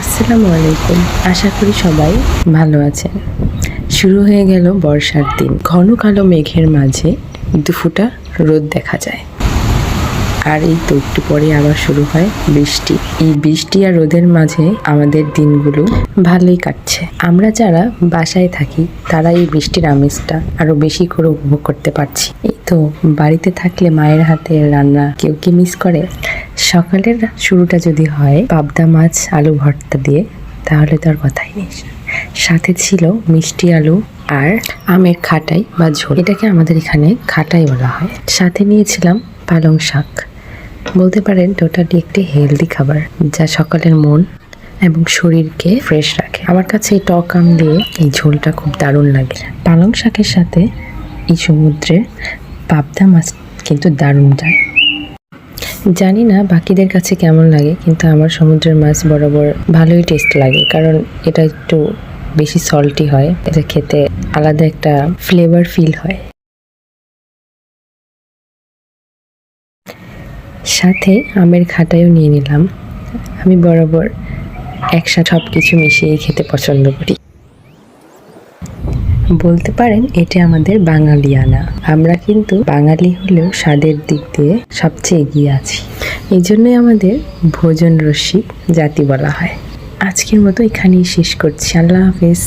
আসসালামু আলাইকুম। আশা করি সবাই ভালো আছেন। শুরু হয়ে গেল বর্ষার দিন। ঘন কালো মেঘের মাঝে দুফোঁটা রোদ দেখা যায়। আর এই তো একটু পরে আবার শুরু হয় বৃষ্টি। এই বৃষ্টি আর রোদের মাঝে আমাদের দিনগুলো ভালোই কাটছে। আমরা যারা বাসায় থাকি তারা এই বৃষ্টির আমেজটা আরো বেশি করে উপভোগ করতে পারছি। এই তো বাড়িতে থাকলে মায়ের হাতের রান্না কেউ কি মিস করে? সকালের শুরুটা যদি হয় পাবদা মাছ আলু ভর্তা দিয়ে, তাহলে তো আর কথাই নেই। সাথে ছিল মিষ্টি আলু আর আমের খাটাই বা ঝোল। এটাকে আমাদের এখানে খাটাই বলা হয়। সাথে নিয়েছিলাম পালং শাক। বলতে পারেন টোটালি একটি হেলদি খাবার, যা সকালের মন এবং শরীরকে ফ্রেশ রাখে। আমার কাছে এই টক আম দিয়ে এই ঝোলটা খুব দারুণ লাগে। পালং শাকের সাথে এই সমুদ্রে পাবদা মাছ কিন্তু দারুণ যায়। জানি না বাকিদের কাছে কেমন লাগে, কিন্তু আমার সমুদ্রের মাছ বরাবর ভালোই টেস্ট লাগে, কারণ এটা একটু বেশি সল্টি হয়। এটা খেতে আলাদা একটা ফ্লেভার ফিল হয়। সাথে আমের খাটাইও নিয়ে নিলাম। আমি বরাবর একসাথে সব কিছু মিশিয়ে খেতে পছন্দ করি। বলতে পারেন এটা আমাদের বাঙালিয়ানা। আমরা কিন্তু বাঙালি হলেও স্বাদের দিক দিয়ে সবচেয়ে এগিয়ে আছি। এই জন্যই আমাদের ভোজন রসিক জাতি বলা হয়। আজকের মতো এখানেই শেষ করছি। আল্লাহ হাফেজ।